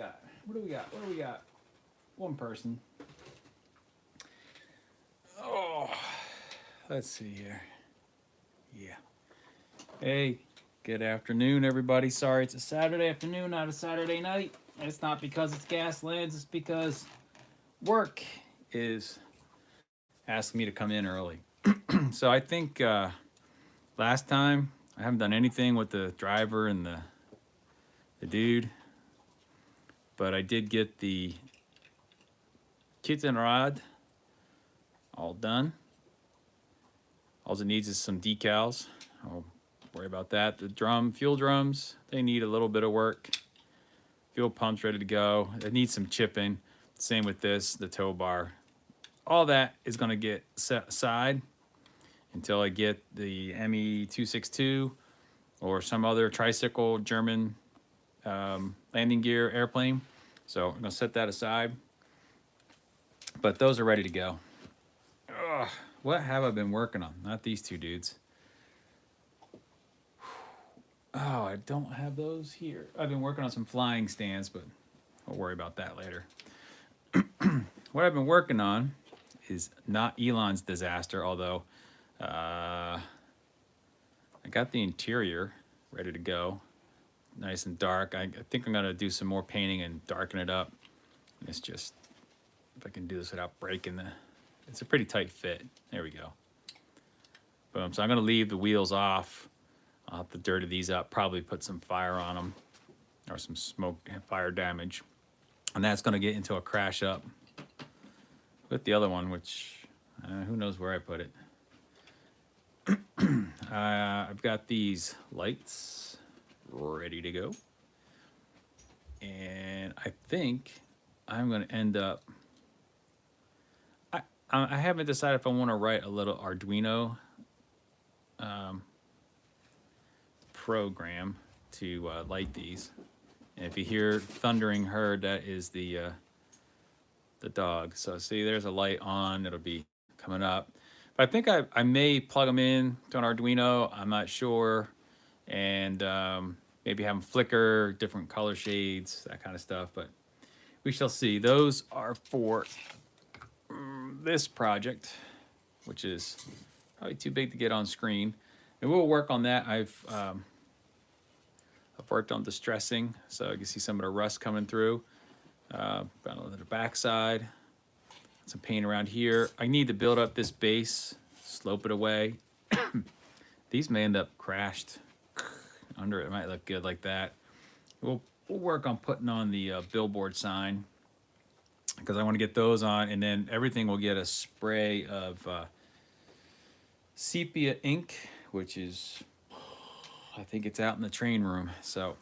got? What do we got? What do we got? One person. Oh, let's see here. Yeah. Hey, good afternoon, everybody. Sorry, it's a Saturday afternoon, not a Saturday night. It's not because it's Gaslands. It's because work is asking me to come in early. So I think last time I haven't done anything with the driver and the dude, but I did get the kit and rod all done. All it needs is some decals. I'll worry about that. The fuel drums, they need a little bit of work. Fuel pumps ready to go. It needs some chipping. Same with this, the tow bar. All that is going to get set aside until I get the ME-262 or some other tricycle German landing gear airplane. So I'm going to set that aside. But those are ready to go. Ugh, what have I been working on? Not these two dudes. Oh, I don't have those here. I've been working on some flying stands, but I'll worry about that later. What I've been working on is not Elon's disaster, although I got the interior ready to go. Nice and dark. I think I'm going to do some more painting and darken it up. And it's just, if I can do this without breaking it's a pretty tight fit. There we go. Boom. So I'm going to leave the wheels off. I'll have to dirty these up, probably put some fire on them or some smoke, fire damage. And that's going to get into a crash up with the other one, which who knows where I put it. I've got these lights ready to go. And I think I'm going to end up, I haven't decided if I want to write a little Arduino program to light these. And if you hear thundering herd, that is the dog. So see, there's a light on. It'll be coming up. But I think I may plug them in to an Arduino. I'm not sure. And maybe have them flicker, different color shades, that kind of stuff. But we shall see. Those are for this project, which is probably too big to get on screen. And we'll work on that. I've worked on distressing, so you can see some of the rust coming through. On the back side, some paint around here. I need to build up this base, slope it away. These may end up crashed under it. It might look good like that. We'll work on putting on the billboard sign because I want to get those on, and then everything will get a spray of sepia ink, which is, I think it's out in the train room, so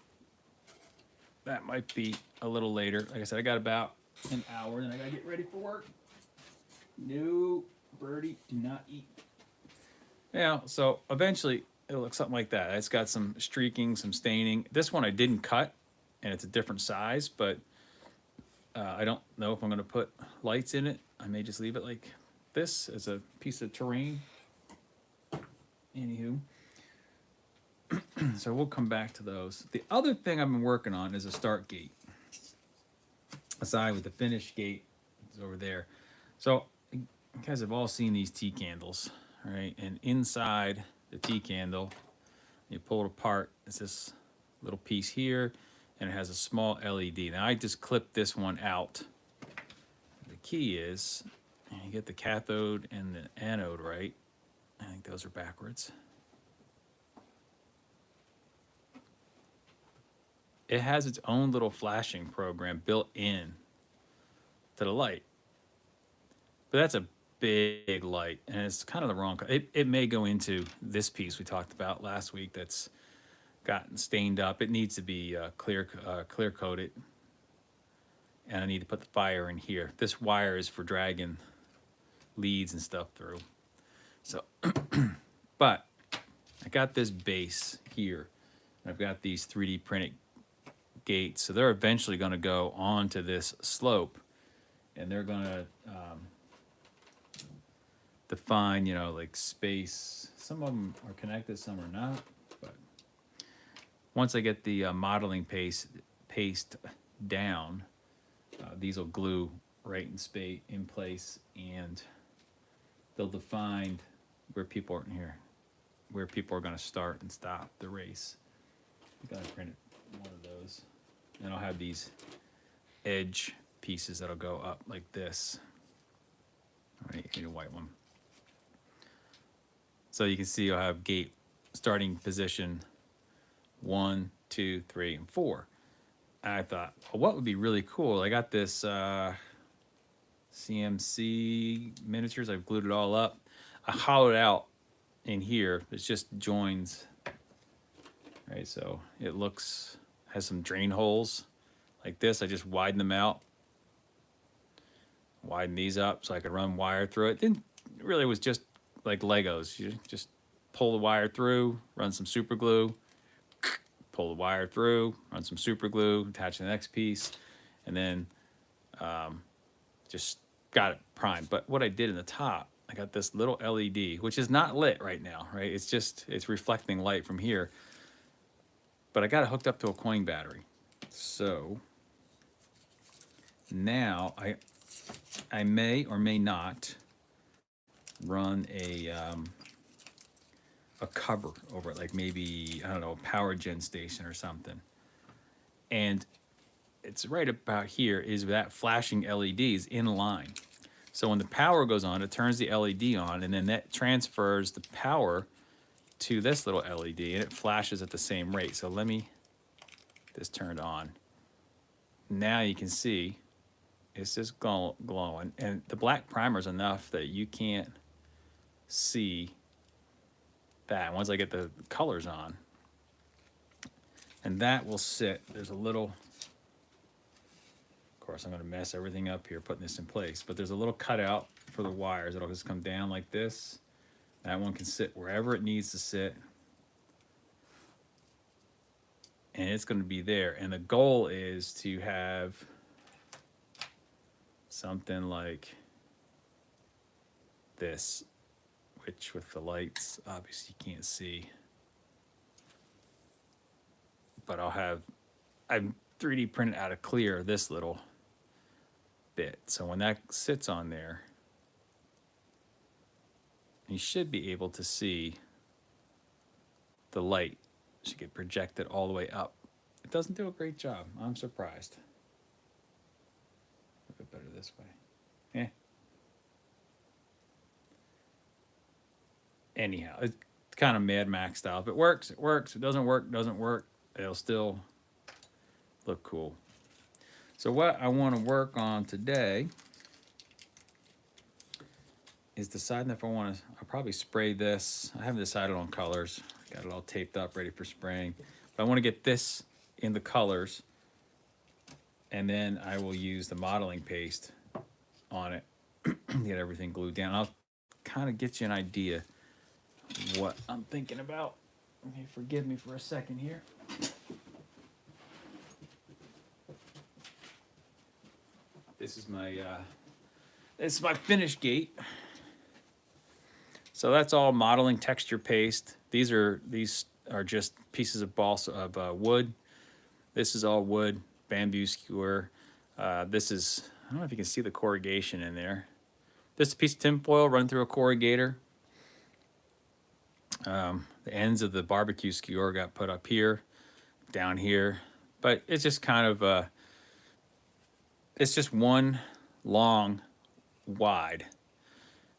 that might be a little later. Like I said, I got about an hour, then I gotta get ready for work. No, birdie, do not eat. Yeah, so eventually it'll look something like that. It's got some streaking, some staining. This one I didn't cut, and it's a different size, but I don't know if I'm gonna put lights in it. I may just leave it like this as a piece of terrain. Anywho. So we'll come back to those. The other thing I've been working on is a start gate. Aside with the finish gate is over there. So you guys have all seen these T candles, right? And inside the T candle, you pull it apart. It's this little piece here, and it has a small LED. Now I just clipped this one out. The key is you get the cathode and the anode right. I think those are backwards. It has its own little flashing program built in to the light. But that's a big light, and it's kind of the wrong color. It may go into this piece we talked about last week that's gotten stained up. It needs to be clear coated. And I need to put the fire in here. This wire is for dragging leads and stuff through. So, but I got this base here. I've got these 3D printed gates, so they're eventually going to go onto this slope, and they're going to define, you know, like space. Some of them are connected, some are not. But once I get the modeling paste down, these will glue right in place, and they'll define where people are here, where people are going to start and stop the race. I gotta print one of those, and I'll have these edge pieces that'll go up like this. All right, you need a white one. So you can see I'll have gate starting position 1, 2, 3, and 4. And I thought, well, what would be really cool? I got this CMC miniatures. I've glued it all up. I hollowed out in here. It's just joins. Right, so it has some drain holes like this. I just widen them out. Widen these up so I could run wire through it. Then really was just like Legos. You just pull the wire through, run some super glue, pull the wire through, run some super glue, attach the next piece, and then just got it primed. But what I did in the top, I got this little LED, which is not lit right now, right? It's reflecting light from here. But I got it hooked up to a coin battery. So now I may or may not run a cover over it, like maybe, I don't know, a power gen station or something. And it's right about here is that flashing LEDs in line. So when the power goes on, it turns the LED on, and then that transfers the power to this little LED, and it flashes at the same rate. So let me get this turned on. Now you can see it's just glowing, and the black primer is enough that you can't see that once I get the colors on. And that will sit, there's a little, of course I'm going to mess everything up here putting this in place, but there's a little cutout for the wires. It'll just come down like this. That one can sit wherever it needs to sit, and it's going to be there. And the goal is to have something like this, which with the lights obviously you can't see, but I'm 3D printed out of clear this little bit, so when that sits on there, you should be able to see the light should get projected all the way up. It doesn't do a great job. I'm surprised. A bit better this way. Anyhow, it's kind of Mad Max style. If it works, it works. If it doesn't work, it doesn't work. It'll still look cool. So what I want to work on today is deciding if I'll probably spray this. I haven't decided on colors. Got it all taped up, ready for spraying. But I want to get this in the colors, and then I will use the modeling paste on it, get everything glued down. I'll kind of get you an idea what I'm thinking about. Okay, forgive me for a second here. This is my finished gate. So that's all modeling texture paste. These are just pieces of balsa of wood. This is all wood, bamboo skewer. This is, I don't know if you can see the corrugation in there. This is a piece of tinfoil run through a corrugator. The ends of the barbecue skewer got put up here, down here, but it's just kind of it's just one long wide,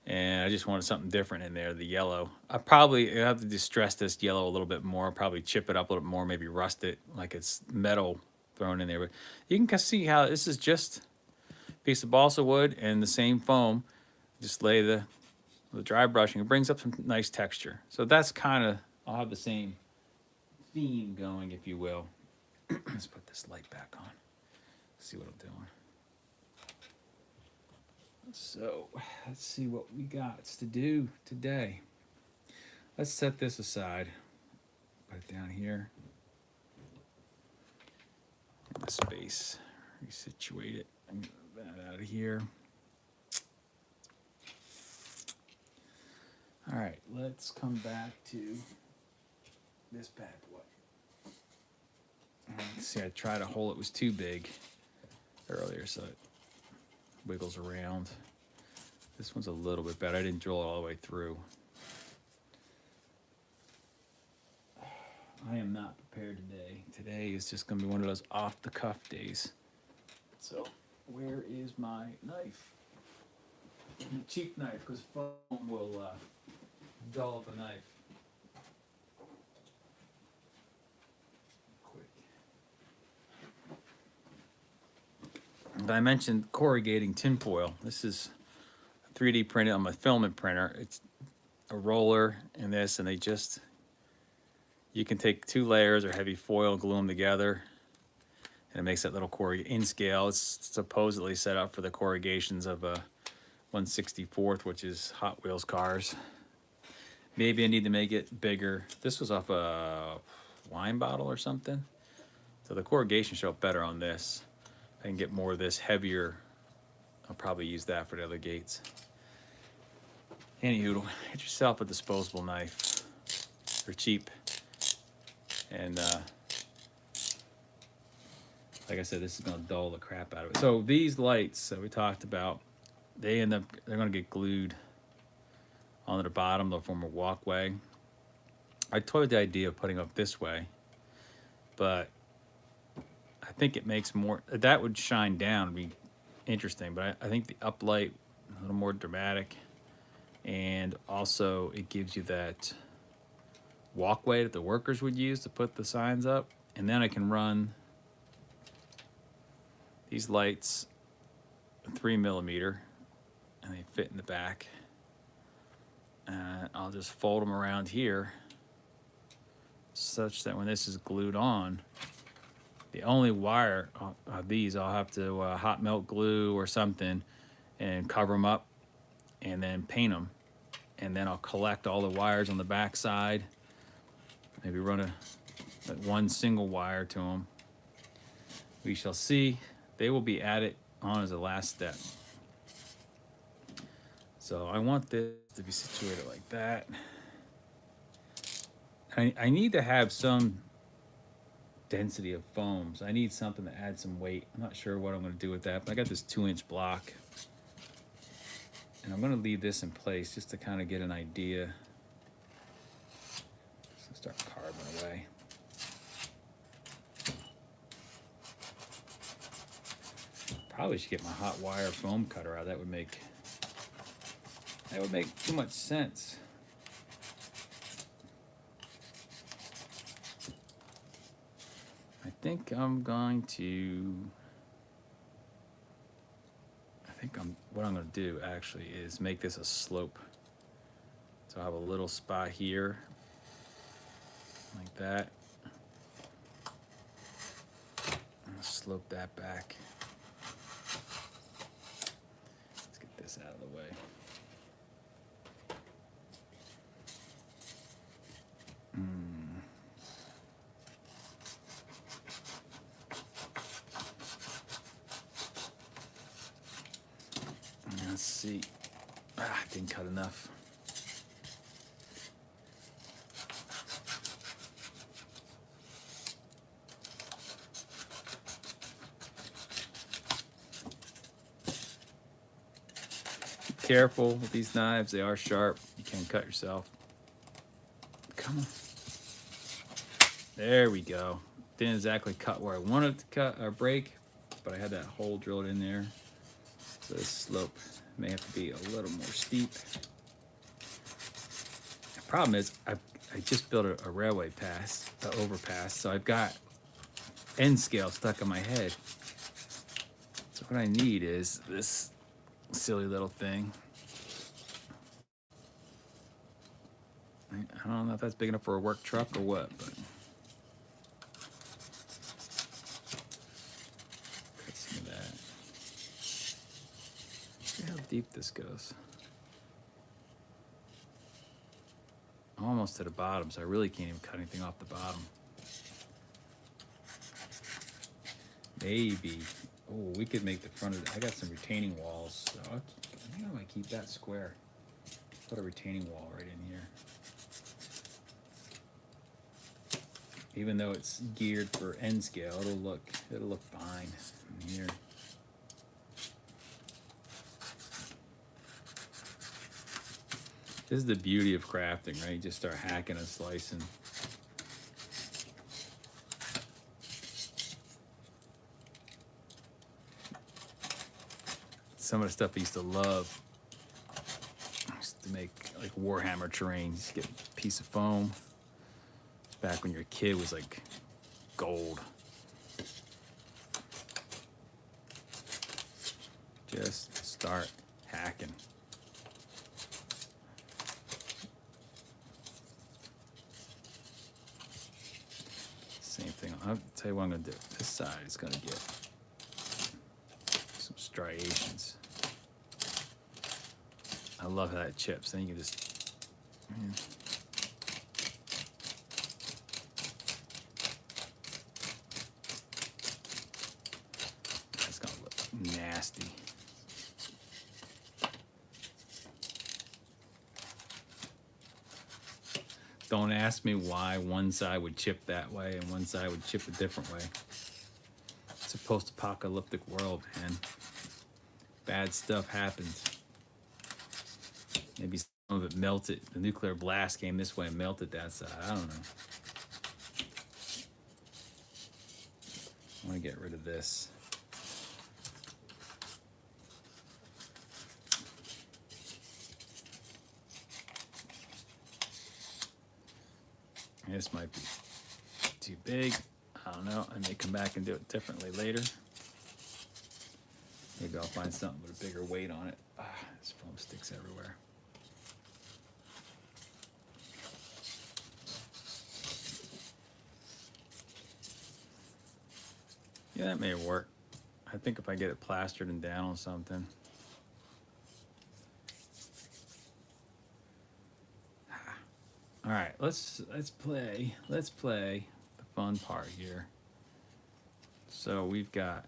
and I just wanted something different in there. The yellow, I have to distress this yellow a little bit more, probably chip it up a little bit more, maybe rust it like it's metal thrown in there. But you can see how this is just a piece of balsa wood and the same foam. Just lay the dry brushing. It brings up some nice texture. So that's kind of, I'll have the same theme going, if you will. Let's put this light back on. See what I'm doing. So let's see what we got to do today. Let's set this aside. Put it down here. In the space. Resituate it. Move that out of here. All right, let's come back to this bad boy. See, I tried a hole that was too big. earlier, so it wiggles around. This one's a little bit better. I didn't drill it all the way through. I am not prepared today. Today is just gonna be one of those off-the-cuff days. So, where is my knife? A cheap knife, because foam will dull up a knife. Quick. I mentioned corrugating tinfoil. This is 3D printed on my filament printer. It's a roller and this, and you can take 2 layers of heavy foil, glue them together, and it makes that little in scale. It's supposedly set up for the corrugations of a 1/64th, which is Hot Wheels cars. Maybe I need to make it bigger. This was off a wine bottle or something. So the corrugation show up better on this. I can get more of this heavier. I'll probably use that for the other gates. Anywho, get yourself a disposable knife. They're cheap. And like I said, this is gonna dull the crap out of it. So these lights that we talked about, they're gonna get glued onto the bottom. They'll form a walkway. I toyed with the idea of putting up this way, but I think it makes more, that would shine down, would be interesting, but I think the up light, a little more dramatic, and also it gives you that walkway that the workers would use to put the signs up. And then I can run these lights 3mm, and they fit in the back. And I'll just fold them around here such that when this is glued on, the only wire of these I'll have to hot melt glue or something and cover them up and then paint them. And then I'll collect all the wires on the back side, maybe run one single wire to them. We shall see. They will be added on as a last step. So I want this to be situated like that. I need to have some density of foams. I need something to add some weight. I'm not sure what I'm going to do with that, but I got this 2-inch block. And I'm going to leave this in place just to kind of get an idea. So start carving away. Probably should get my hot wire foam cutter out. That would make too much sense. What I'm going to do actually is make this a slope. So I have a little spot here, like that. I'm going to slope that back. Let's get this out of the way. Let's see. Didn't cut enough. Be careful with these knives. They are sharp. You can cut yourself. Come on. There we go. Didn't exactly cut where I wanted to cut or break, but I had that hole drilled in there. So this slope may have to be a little more steep. The problem is I just built a railway overpass, so I've got end scale stuck in my head. So what I need is this silly little thing. I don't know if that's big enough for a work truck or what, but cut some of that. See how deep this goes. I'm almost to the bottom, so I really can't even cut anything off the bottom. Maybe. Oh, we could make the front of it. I got some retaining walls, so I think I might keep that square. Put a retaining wall right in here. Even though it's geared for end scale, it'll look fine in here. This is the beauty of crafting, right? You just start hacking and slicing. Some of the stuff I used to love, I used to make like Warhammer terrain. Just get a piece of foam. Back when your kid was like gold. Just start hacking. Same thing. I'll tell you what I'm gonna do. This side is gonna get some striations. I love how that chips. Then you can just, man. That's gonna look nasty. Don't ask me why one side would chip that way and one side would chip a different way. It's a post-apocalyptic world, man. Bad stuff happens. Maybe some of it melted. The nuclear blast came this way and melted that side. I don't know. I want to get rid of this. This might be too big. I don't know. I may come back and do it differently later. Maybe I'll find something with a bigger weight on it. This foam sticks everywhere. Yeah, that may work. I think if I get it plastered and down on something. All right, let's play the fun part here. So we've got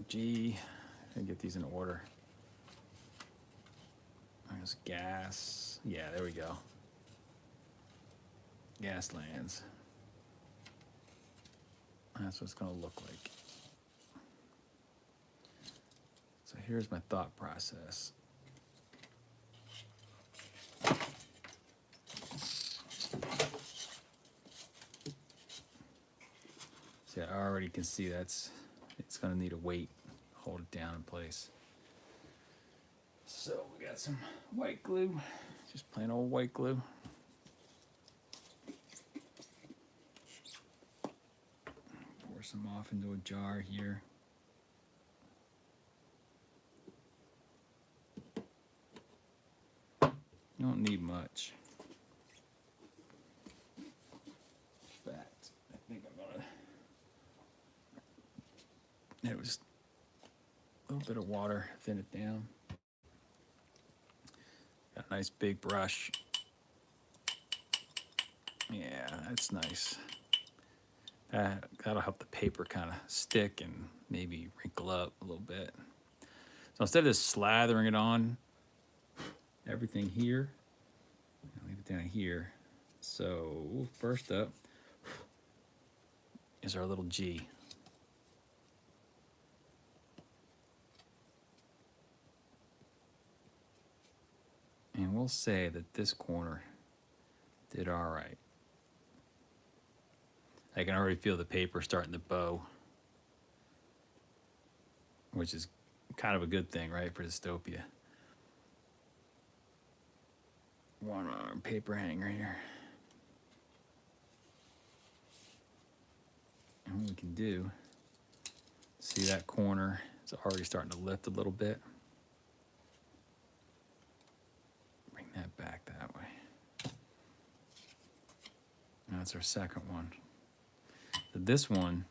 G. I'm gonna get these in order. There's gas. Yeah, there we go. Gaslands. That's what it's gonna look like. So here's my thought process. See, I already can see it's gonna need a weight, hold it down in place. So we got some white glue, just plain old white glue. Pour some off into a jar here. You don't need much. In fact, I think I'm gonna. It was a little bit of water, thin it down. Got a nice big brush. Yeah, that's nice. That'll help the paper kind of stick and maybe wrinkle up a little bit. So instead of just slathering it on everything here, I'll leave it down here. So first up is our little G. And we'll say that this corner did all right. I can already feel the paper starting to bow, which is kind of a good thing, right, for dystopia. One arm paper hanger here. And what we can do, see that corner, it's already starting to lift a little bit. Bring that back that way. And that's our second one. So this one,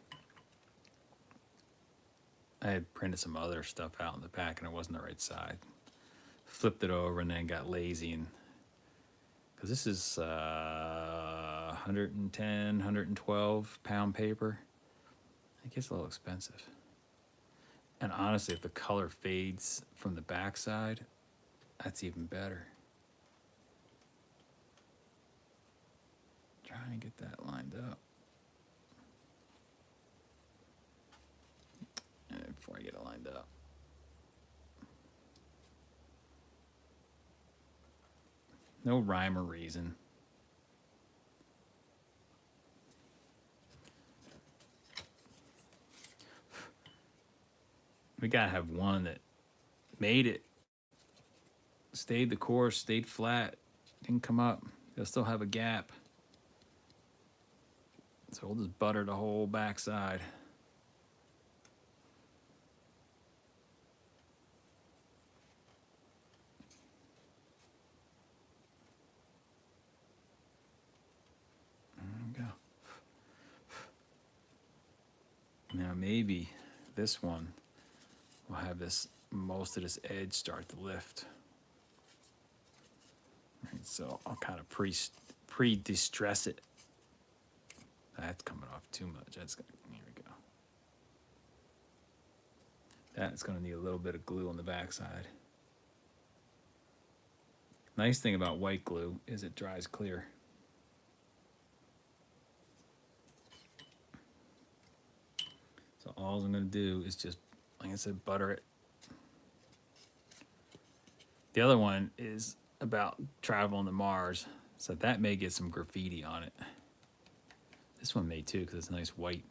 I had printed some other stuff out in the back and it wasn't the right side. Flipped it over and then got lazy, and because this is 110, 112 pound paper, it gets a little expensive. And honestly, if the color fades from the back side, that's even better. Try and get that lined up. Before I get it lined up. No rhyme or reason. We gotta have one that made it, stayed the course, stayed flat, didn't come up. They'll still have a gap. So we'll just butter the whole backside. There we go. Now maybe this one will have this, most of this edge start to lift. Right, so I'll kind of pre-distress it. That's coming off too much. That's gonna, here we go. That's gonna need a little bit of glue on the backside. Nice thing about white glue is it dries clear. So all I'm gonna do is just, like I said, butter it. The other one is about traveling to Mars, so that may get some graffiti on it. This one may too, because it's nice white.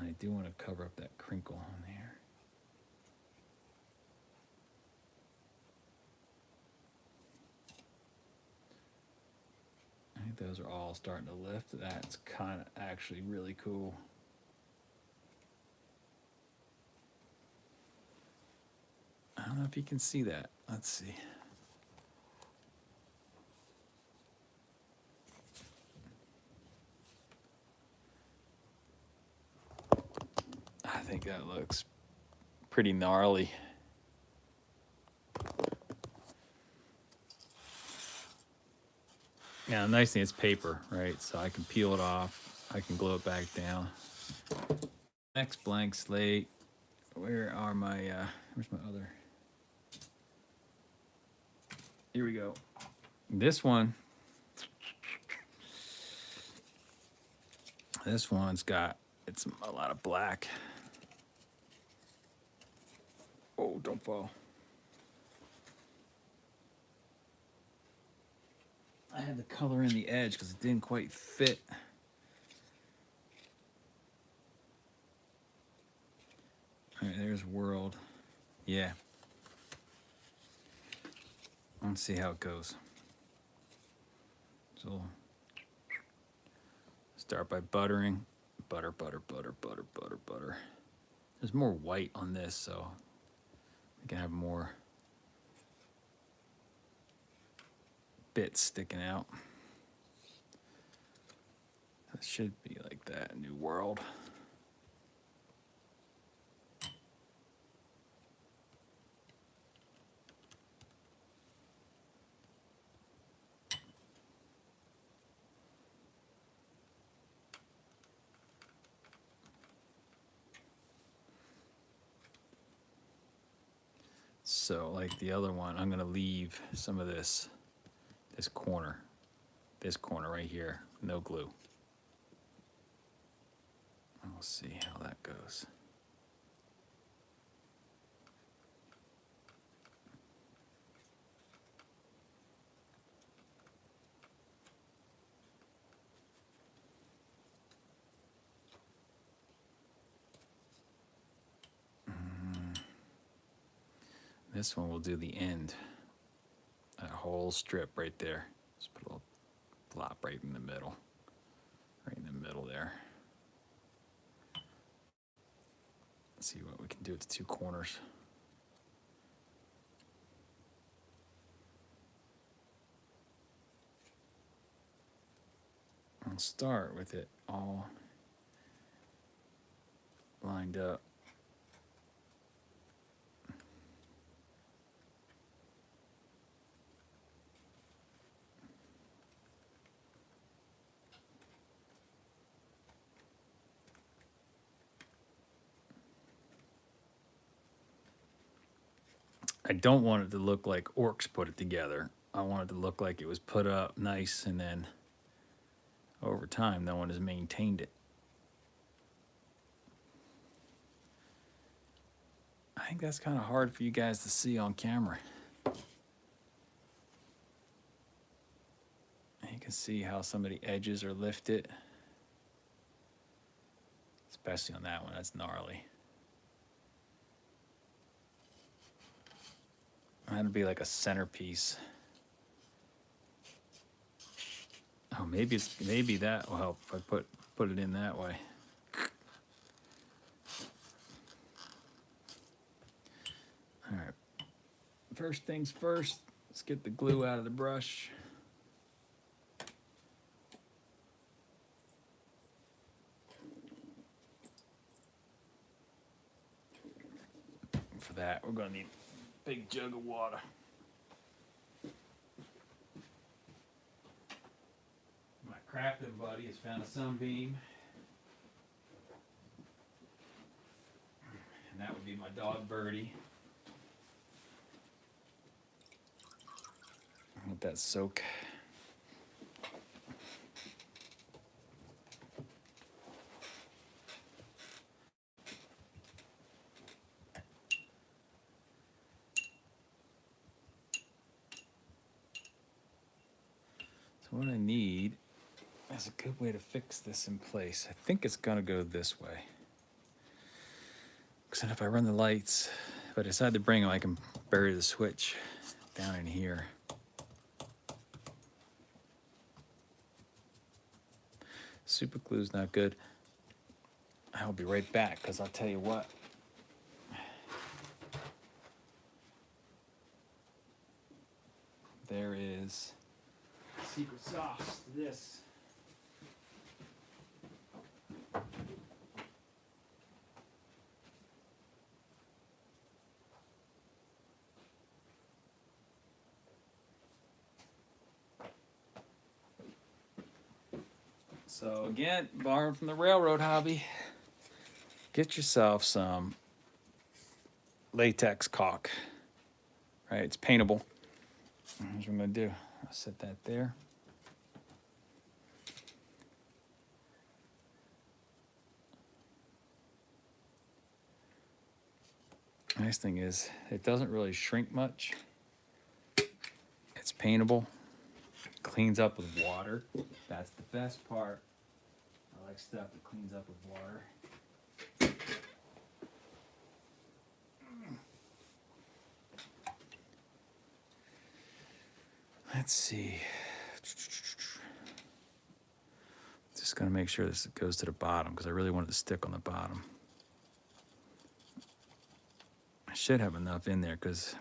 I do want to cover up that crinkle on there. I think those are all starting to lift. That's kind of actually really cool. I don't know if you can see that. Let's see. I think that looks pretty gnarly. Yeah, the nice thing is paper, right? So I can peel it off. I can glue it back down. Next blank slate. Where are my, where's my other? Here we go. This one's got, it's a lot of black. Oh, don't fall. I had to color in the edge because it didn't quite fit. All right, there's world. Yeah. Let's see how it goes. So start by buttering. Butter, butter, butter, butter, butter, butter. There's more white on this, so we can have more bits sticking out. It should be like that, New World. So like the other one, I'm gonna leave some of this corner right here, no glue. We'll see how that goes. This one will do the end. That whole strip right there. Just put a little plop right in the middle. Right in the middle there. Let's see what we can do with the two corners. I'll start with it all lined up. I don't want it to look like orcs put it together. I want it to look like it was put up nice, and then over time, no one has maintained it. I think that's kind of hard for you guys to see on camera. You can see how some of the edges are lifted. Especially on that one, that's gnarly. That'd be like a centerpiece. Oh, maybe that will help if I put it in that way. All right. First things first, let's get the glue out of the brush. For that, we're gonna need a big jug of water. My crafting buddy has found a sunbeam. And that would be my dog Birdie. Let that soak. So what I need is a good way to fix this in place. I think it's gonna go this way. Because then if I run the lights, if I decide to bring them, I can bury the switch down in here. Super glue's not good. I'll be right back because I'll tell you what. There is secret sauce to this. So again, borrowing from the railroad hobby, get yourself some latex caulk. Right, it's paintable. Here's what I'm gonna do. I'll set that there. Nice thing is, it doesn't really shrink much. It's paintable. Cleans up with water. That's the best part. I like stuff that cleans up with water. Let's see. Just gonna make sure this goes to the bottom because I really want it to stick on the bottom. I should have enough in there because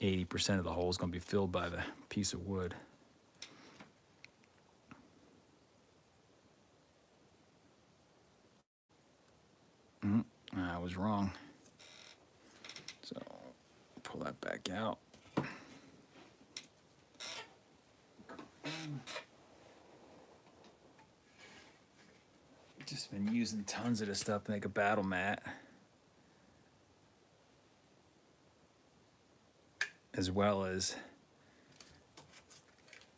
80% of the hole is going to be filled by the piece of wood. I was wrong. So pull that back out. Just been using tons of this stuff to make a battle mat. As well as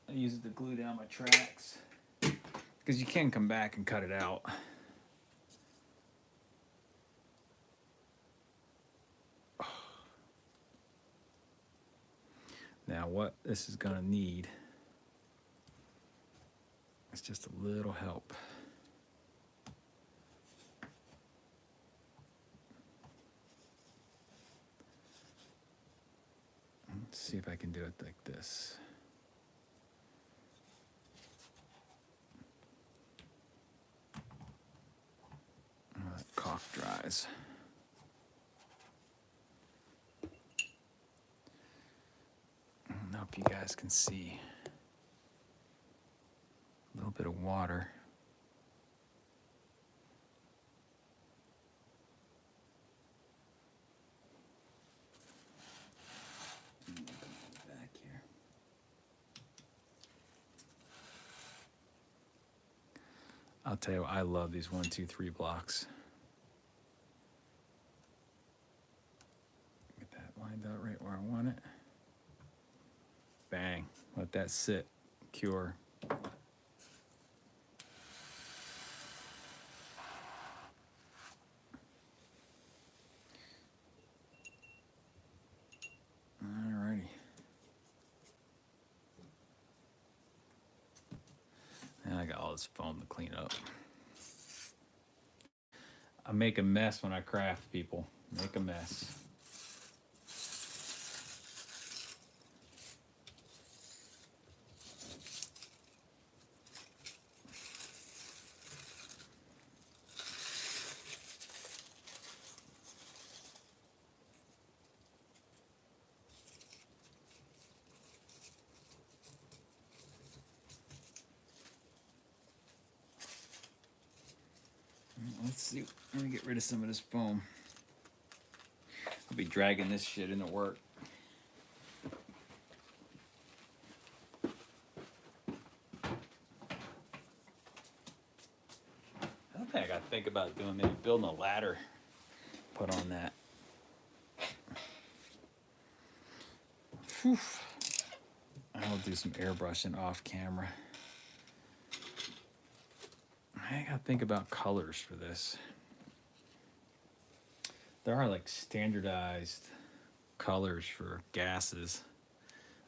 I use it to glue down my tracks because you can come back and cut it out. Now what this is gonna need is just a little help. Let's see if I can do it like this. That caulk dries. I don't know if you guys can see a little bit of water. Back here. I'll tell you what, I love these 1, 2, 3 blocks. Get that lined out right where I want it. Bang. Let that sit, cure. all this foam to clean up. I make a mess when I craft, people. Make a mess. Let's see. Let me get rid of some of this foam. I'll be dragging this shit into work. I think I gotta think about doing maybe building a ladder. Put on that. Whew. I'll do some airbrushing off camera. I gotta think about colors for this. There are like standardized colors for gases.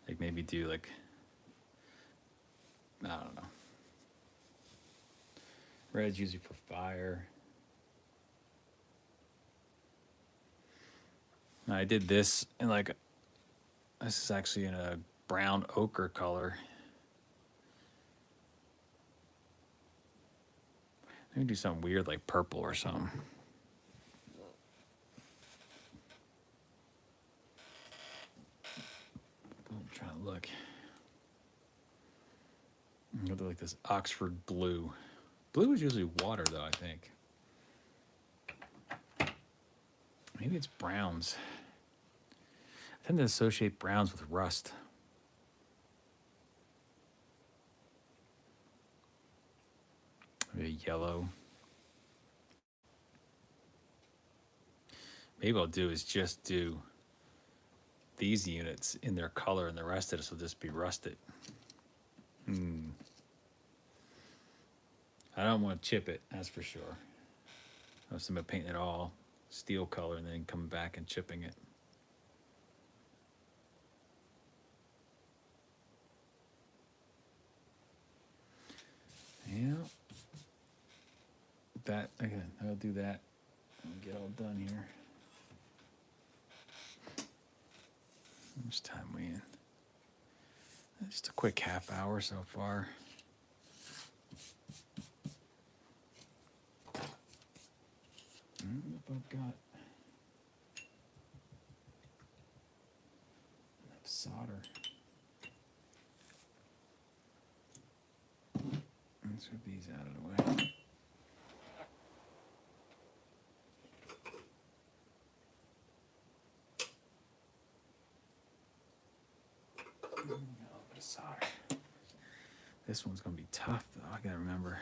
Like maybe do like, I don't know. Red's usually for fire. I did this in like, this is actually in a brown ochre color. Maybe do something weird like purple or something. I'm trying to look. I'm gonna do like this Oxford blue. Blue is usually water though, I think. Maybe it's browns. I tend to associate browns with rust. Maybe yellow. Maybe what I'll do is just do these units in their color and the rest of this will just be rusted. I don't want to chip it, that's for sure. I was thinking about painting it all steel color and then coming back and chipping it. Yeah. That, again, I'll do that and get all done here. How much time we in? Just a quick half hour so far. I don't know if I've got enough solder. Let's get these out of the way. Got a little bit of solder. This one's gonna be tough though, I gotta remember.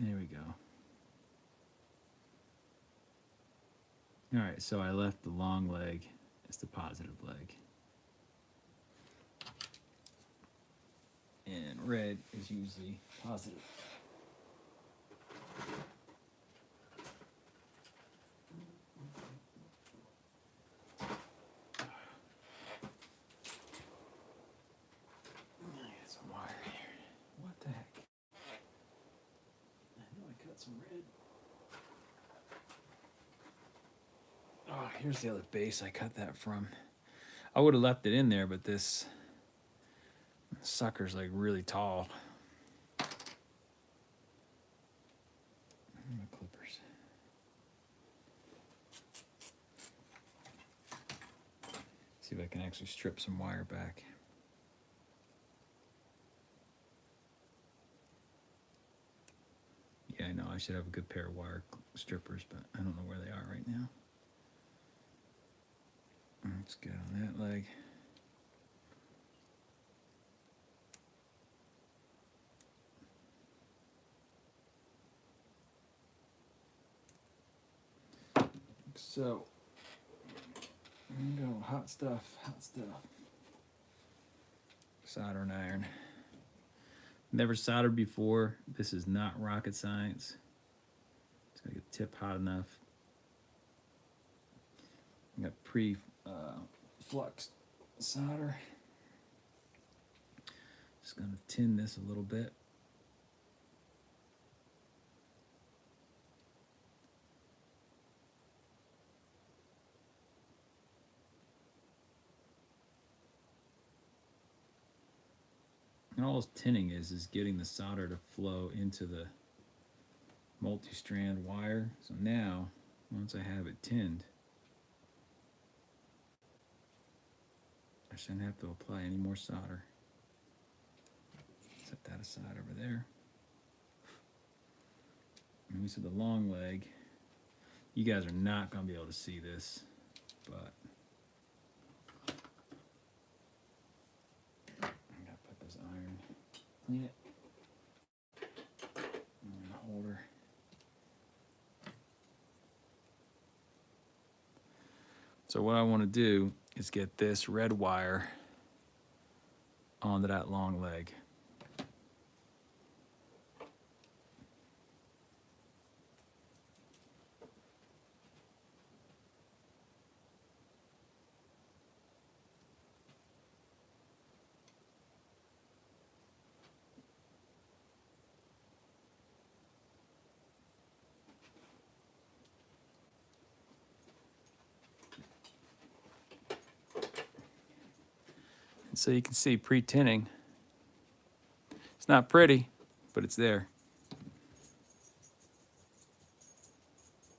There we go. All right, so I left the long leg as the positive leg. And red is usually positive. I got some wire here. What the heck? I know I cut some red. Oh, here's the other base I cut that from. I would have left it in there, but this sucker's like really tall. My clippers. See if I can actually strip some wire back. Yeah, I know I should have a good pair of wire strippers, but I don't know where they are right now. Let's get on that leg. So, there we go, hot stuff, hot stuff. soldering iron. Never soldered before. This is not rocket science. Just gotta get the tip hot enough. I got flux solder. Just gonna tin this a little bit. And all tinning is getting the solder to flow into the multi-strand wire. So now, once I have it tinned, I shouldn't have to apply any more solder. Set that aside over there. And we said the long leg. You guys are not going to be able to see this, but I gotta put this iron, clean it, and the holder. So what I want to do is get this red wire onto that long leg. So you can see pre-tinning. It's not pretty, but it's there.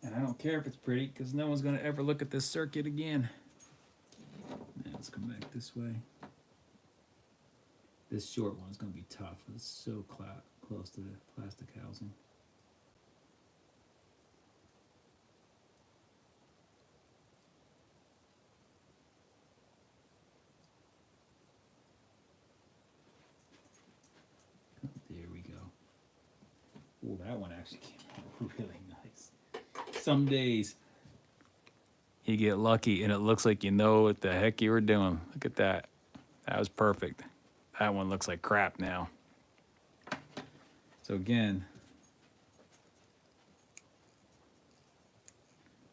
And I don't care if it's pretty, because no one's going to ever look at this circuit again. Now let's come back this way. This short one is going to be tough. It's so close to the plastic housing. There we go. Oh, that one actually came out really nice. Some days you get lucky and it looks like you know what the heck you were doing. Look at that. That was perfect. That one looks like crap now. So again,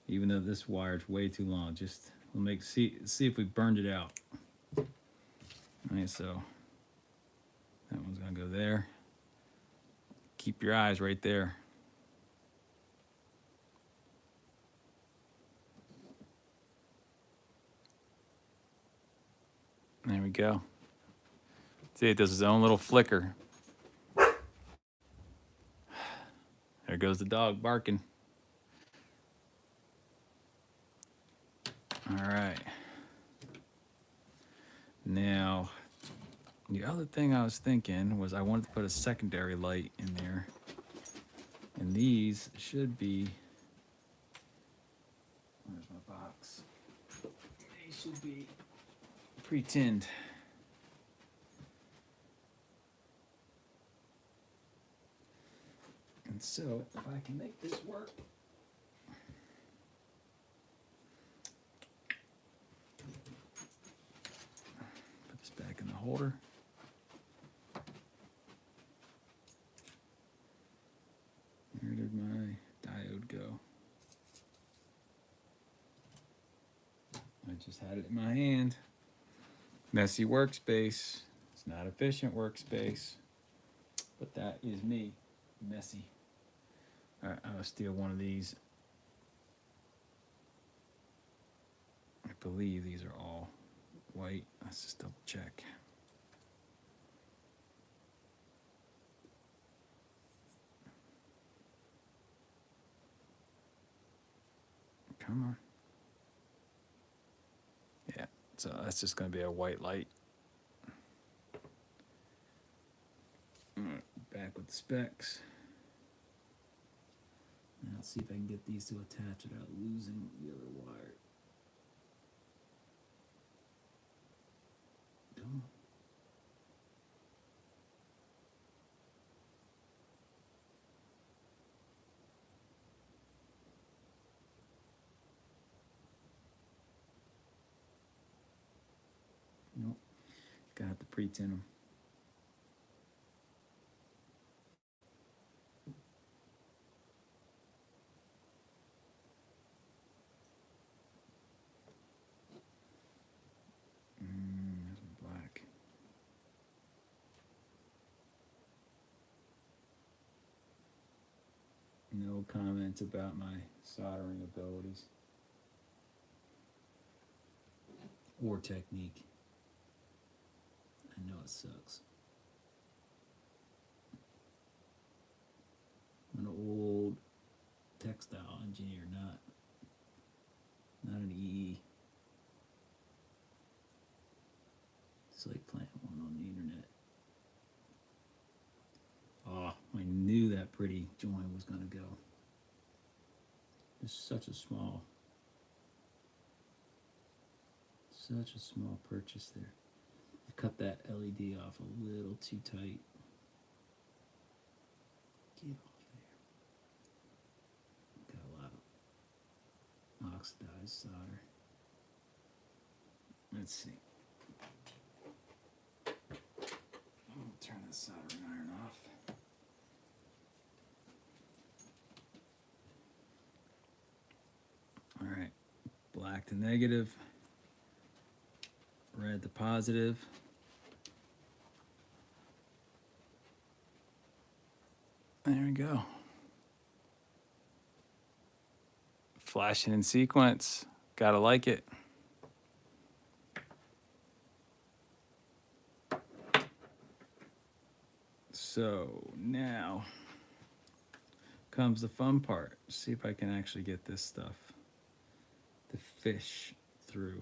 even though this wire is way too long, just we'll see if we burned it out. All right, so that one's gonna go there. Keep your eyes right there. There we go. See, it does its own little flicker. There goes the dog barking. All right. Now, the other thing I was thinking was I wanted to put a secondary light in there. And these should be, where's my box? They should be pre-tinned. And so, if I can make this work, put this back in the holder. Where did my diode go? I just had it in my hand. Messy workspace. It's not efficient workspace, but that is me, messy. All right, I'll steal one of these. I believe these are all white. Let's just double check. Come on. Yeah, so that's just going to be a white light. All right, back with the specs. Now let's see if I can get these to attach without losing the other wire. Come on. Nope. Gonna have to pre-tin them. There's black. No comments about my soldering abilities or technique. I know it sucks. I'm an old textile engineer, not an EE. It's like playing one on the internet. Oh, I knew that pretty joint was gonna go. It's such a small purchase there. I cut that LED off a little too tight. Get off there. Got a lot of oxidized solder. Let's see. I'll turn the soldering iron off. All right, black to negative, red to positive. There we go. Flashing in sequence. Gotta like it. So now comes the fun part. See if I can actually get this stuff to fish through.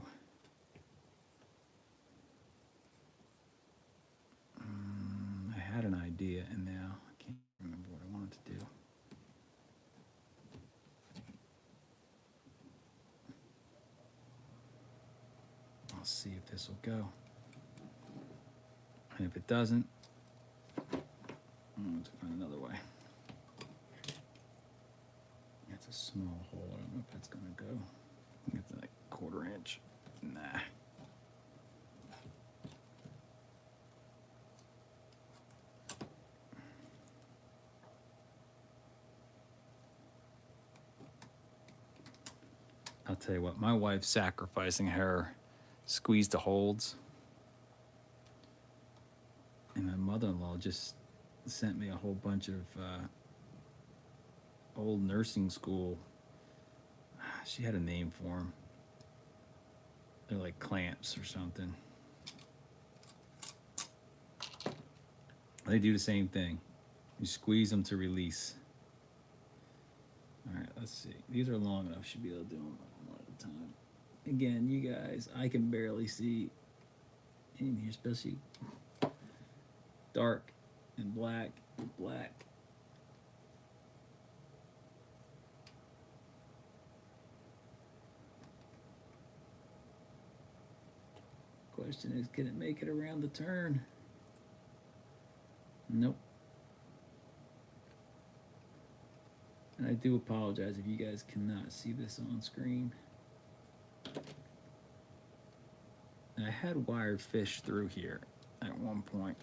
I had an idea and now I can't remember what I wanted to do. I'll see if this will go. And if it doesn't, I'll have to find another way. That's a small hole. I don't know if that's gonna go. It's like 1/4 inch. Nah. I'll tell you what, my wife's sacrificing her squeeze to holds. And my mother-in-law just sent me a whole bunch of old nursing school. She had a name for them. They're like clamps or something. They do the same thing. You squeeze them to release. All right, let's see. These are long enough. Should be able to do them one at a time. Again, you guys, I can barely see in here, especially dark and black and black. Question is, can it make it around the turn? Nope. And I do apologize if you guys cannot see this on screen. I had wired fish through here at one point.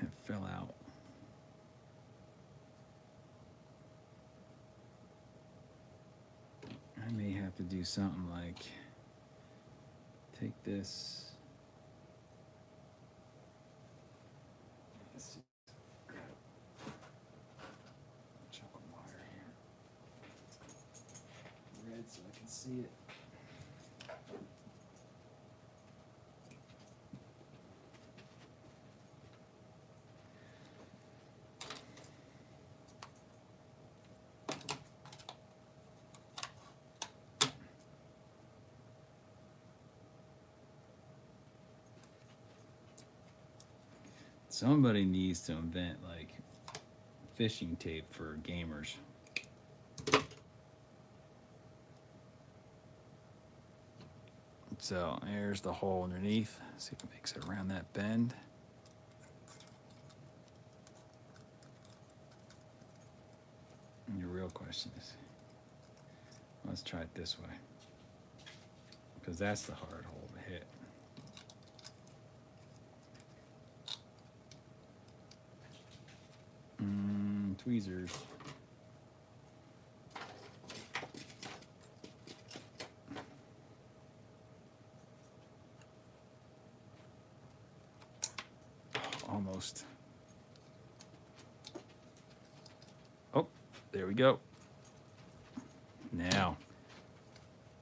It fell out. I may have to do something like take this. Let's see. Grab a chunk of wire here. Red so I can see it. Somebody needs to invent like fishing tape for gamers. So here's the hole underneath. See if it makes it around that bend. And your real question is, let's try it this way, because that's the hard hole to hit. Tweezers. Almost. Oh, there we go. Now,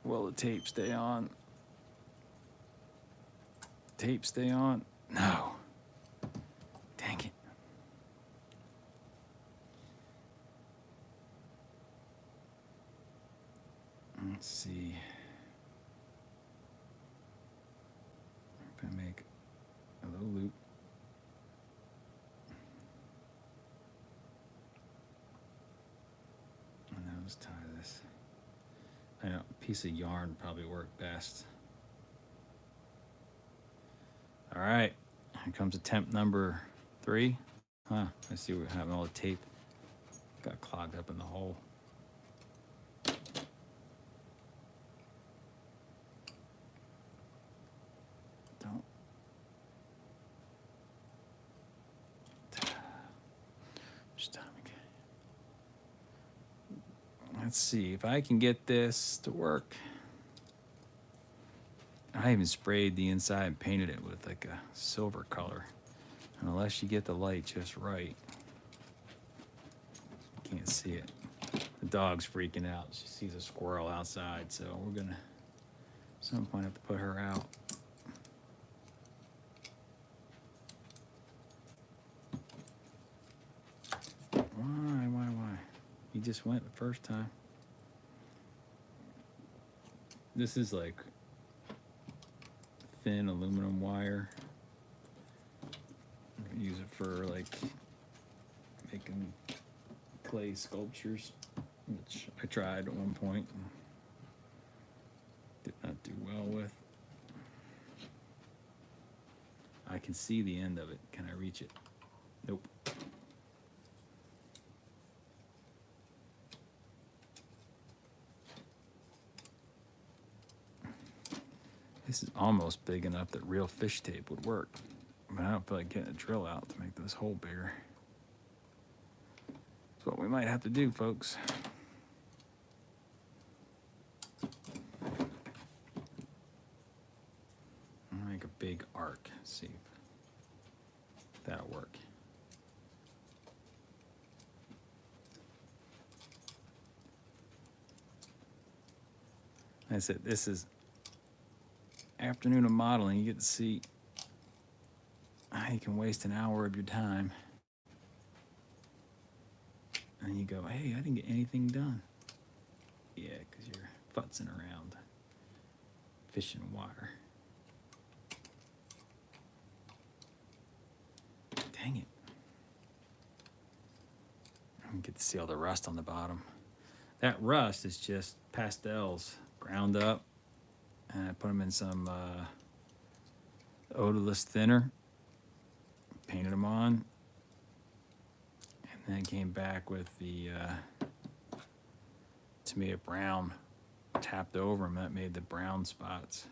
will the tape stay on? Tape stay on? No. Dang it. Let's see. If I make a little loop. And now let's tie this. I know a piece of yarn probably work best. All right, here comes attempt number 3. Huh, I see we're having all the tape got clogged up in the hole. Don't. Stomach. Let's see if I can get this to work. I even sprayed the inside and painted it with like a silver color. And unless you get the light just right, you can't see it. The dog's freaking out. She sees a squirrel outside, so we're gonna at some point have to put her out. Why? You just went the first time. This is like thin aluminum wire. I use it for like making clay sculptures, which I tried at one point and did not do well with. I can see the end of it. Can I reach it? Nope. This is almost big enough that real fish tape would work. But I don't feel like getting a drill out to make this hole bigger. That's what we might have to do, folks. I'll make a big arc. See if that'll work. Like I said, this is afternoon of modeling. You get to see how you can waste an hour of your time. And you go, hey, I didn't get anything done. Yeah, because you're futzing around fishing water. Dang it. I get to see all the rust on the bottom. That rust is just pastels ground up. And I put them in some odorless thinner, painted them on, and then came back with the tomato brown, tapped over them. That made the brown spots.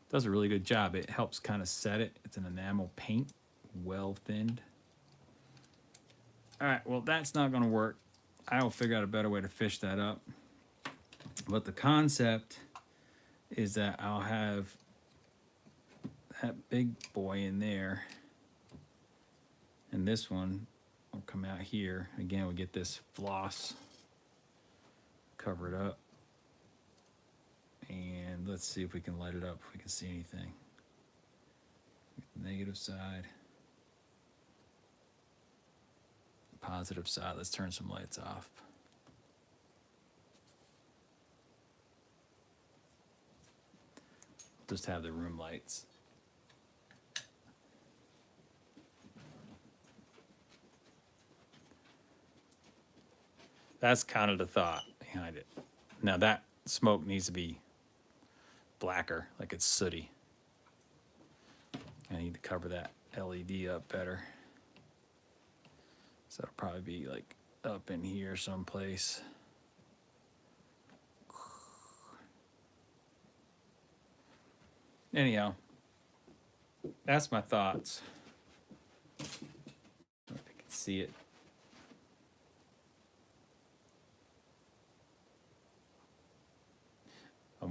Does a really good job. It helps kind of set it. It's an enamel paint, well thinned. All right, well, that's not going to work. I will figure out a better way to fish that up. But the concept is that I'll have that big boy in there, and this one will come out here. Again, we get this floss, cover it up, and let's see if we can light it up, if we can see anything. Negative side, positive side. Let's turn some lights off. Just have the room lights. That's kind of the thought behind it. Now that smoke needs to be blacker, like it's sooty. I need to cover that LED up better. So it'll probably be like up in here someplace. Anyhow, that's my thoughts. I don't know if you can see it.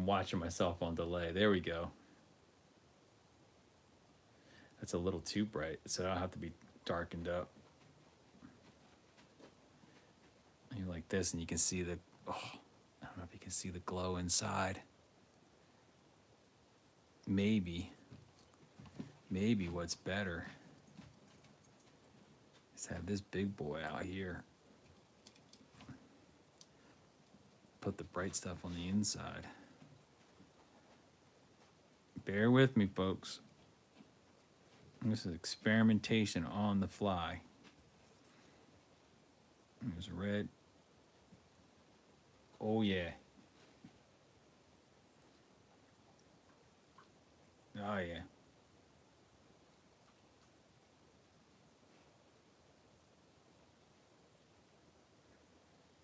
I'm watching myself on delay. There we go. That's a little too bright, so I don't have to be darkened up. You like this, and you can see the, oh, I don't know if you can see the glow inside. Maybe what's better is have this big boy out here. Put the bright stuff on the inside. Bear with me, folks. This is experimentation on the fly. There's red. Oh, yeah. Oh, yeah.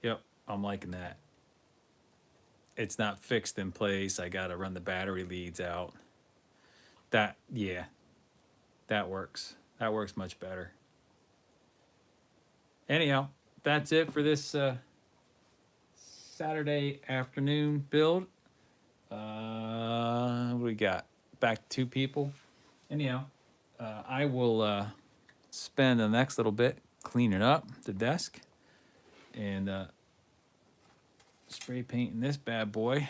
Yep, I'm liking that. It's not fixed in place. I got to run the battery leads out. That, yeah, that works. That works much better. Anyhow, that's it for this Saturday afternoon build. What do we got? Back to 2 people. Anyhow, I will spend the next little bit cleaning up the desk and spray painting this bad boy.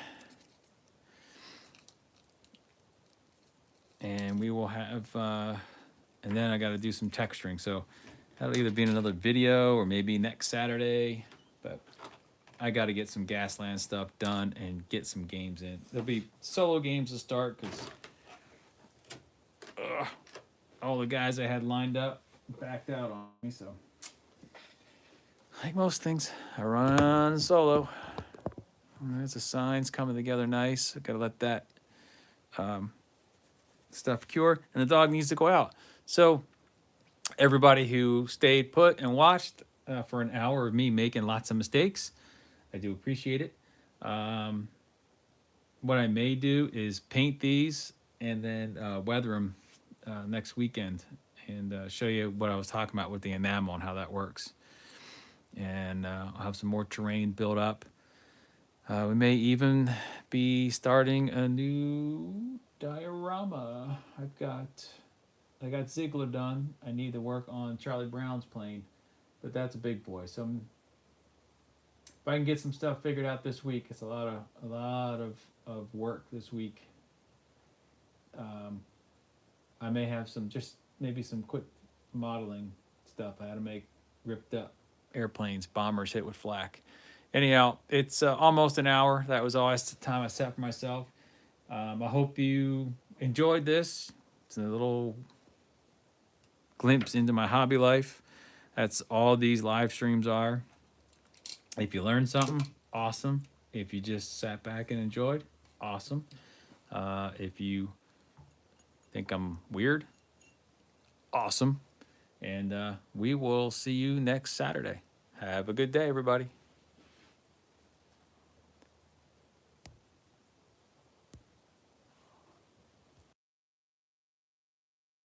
And we will have, and then I got to do some texturing. So that'll either be in another video or maybe next Saturday. But I got to get some Gaslands stuff done and get some games in. There'll be solo games to start because all the guys I had lined up backed out on me. So, like most things, I run solo. There's the signs coming together nice. I got to let that stuff cure, and the dog needs to go out. So everybody who stayed put and watched for an hour of me making lots of mistakes, I do appreciate it. What I may do is paint these and then weather them next weekend and show you what I was talking about with the enamel and how that works. And I'll have some more terrain built up. We may even be starting a new diorama. I got Ziegler done. I need to work on Charlie Brown's plane, but that's a big boy. So if I can get some stuff figured out this week, it's a lot of work this week. I may have maybe some quick modeling stuff. I had to make ripped up airplanes, bombers hit with flak. Anyhow, it's almost an hour. That was always the time I set for myself. I hope you enjoyed this. It's a little glimpse into my hobby life. That's all these live streams are. If you learned something, awesome. If you just sat back and enjoyed, awesome. If you think I'm weird, awesome. And we will see you next Saturday. Have a good day, everybody.